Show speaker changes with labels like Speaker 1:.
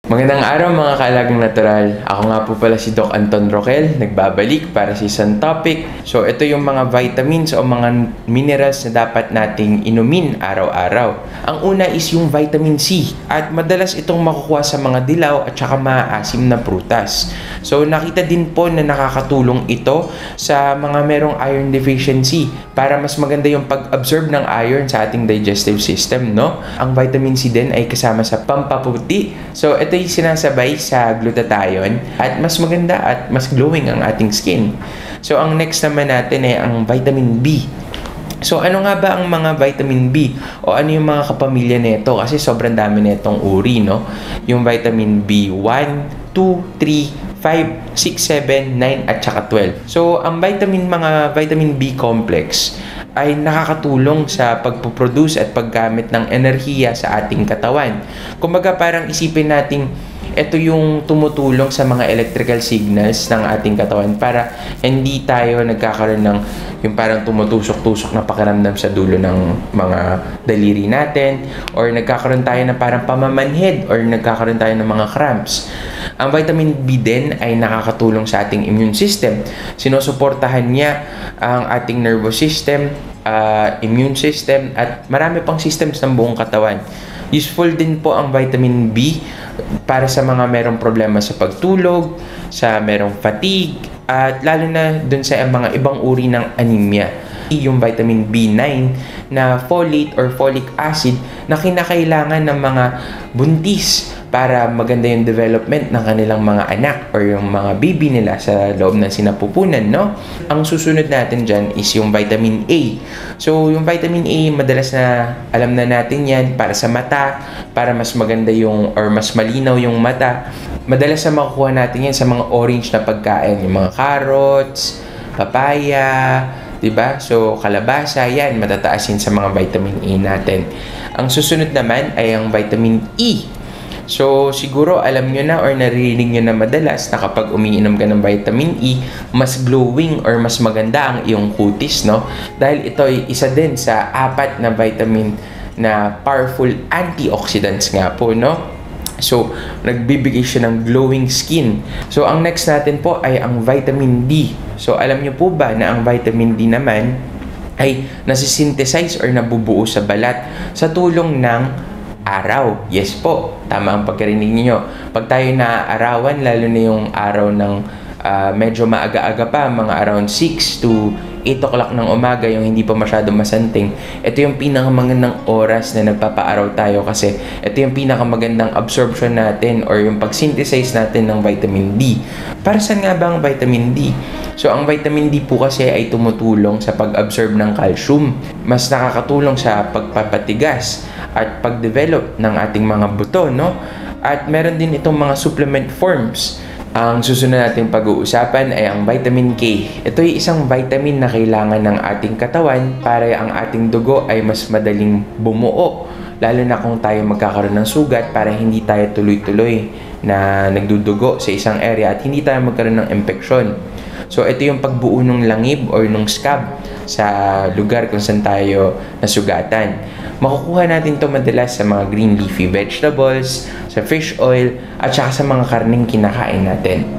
Speaker 1: Magandang araw mga kaalagang natural. Ako nga po pala si Doc Anton Roquel, nagbabalik para sa isang topic. So ito yung mga vitamins o mga minerals na dapat nating inumin araw-araw. Ang una is yung vitamin C at madalas itong makukuha sa mga dilaw at saka maaasim na prutas. So nakita din po na nakakatulong ito sa mga merong iron deficiency para mas maganda yung pag-absorb ng iron sa ating digestive system, no? Ang vitamin C din ay kasama sa pampaputi. So ito yung sinasabay sa glutathione at mas maganda at mas glowing ang ating skin. So ang next naman natin ay ang vitamin B. So ano nga ba ang mga vitamin B o ano yung mga kapamilya nito kasi sobrang dami nitong uri, no? Yung vitamin B1, 2, 3, 5, 6, 7, 9 at saka 12. So ang mga vitamin B complex ay nakakatulong sa pagpoproduce at paggamit ng enerhiya sa ating katawan. Kumbaga parang isipin natin ito yung tumutulong sa mga electrical signals ng ating katawan para hindi tayo nagkakaroon ng yung parang tumutusok-tusok na pakiramdam sa dulo ng mga daliri natin or nagkakaroon tayo ng parang pamamanhid or nagkakaroon tayo ng mga cramps. Ang vitamin B din ay nakakatulong sa ating immune system. Sinusuportahan niya ang ating nervous system, immune system at marami pang systems ng buong katawan. Useful din po ang vitamin B para sa mga merong problema sa pagtulog, sa merong fatigue, at lalo na dun sa mga ibang uri ng anemia. Yung vitamin B9 na folate or folic acid na kinakailangan ng mga buntis para maganda yung development ng kanilang mga anak or yung mga baby nila sa loob ng sinapupunan, no? Ang susunod natin dyan is yung vitamin A. So, yung vitamin A, madalas na alam na natin yan para sa mata, para mas maganda yung or mas malinaw yung mata. Madalas na makukuha natin yan sa mga orange na pagkain, yung mga carrots, papaya, diba? So, kalabasa, yan, matataas yan sa mga vitamin A natin. Ang susunod naman ay ang vitamin E. So, siguro alam nyo na or naririnig nyo na madalas na kapag umiinom ka ng vitamin E, mas glowing or mas maganda ang iyong kutis, no? Dahil ito ay isa din sa 4 na vitamin na powerful antioxidants nga po, no? So, nagbibigay siya ng glowing skin. So, ang next natin po ay ang vitamin D. So, alam nyo po ba na ang vitamin D naman ay nasisynthesize or nabubuo sa balat sa tulong ng araw. Yes po, tama ang pagkarinig niyo. Pag tayo naaarawan, lalo na yung araw ng medyo maaga-aga pa, mga around 6 to 8 o'clock ng umaga, yung hindi pa masyado masanting, ito yung pinakamagandang oras na nagpapaaraw tayo kasi ito yung pinakamagandang absorption natin or yung pag-synthesize natin ng vitamin D. Para saan nga ba ang vitamin D? So, ang vitamin D po kasi ay tumutulong sa pag-absorb ng calcium. Mas nakakatulong sa pagpapatigas at pag-develop ng ating mga buto, no? At meron din itong mga supplement forms. Ang susunod nating pag-uusapan ay ang vitamin K. Ito ay isang vitamin na kailangan ng ating katawan para ang ating dugo ay mas madaling bumuo. Lalo na kung tayo magkakaroon ng sugat para hindi tayo tuloy-tuloy na nagdudugo sa isang area at hindi tayo magkaroon ng infeksyon. So, ito yung pagbuo ng langib or ng scab sa lugar kung saan tayo nasugatan. Makukuha natin ito madalas sa mga green leafy vegetables, sa fish oil, at saka sa mga karneng kinakain natin.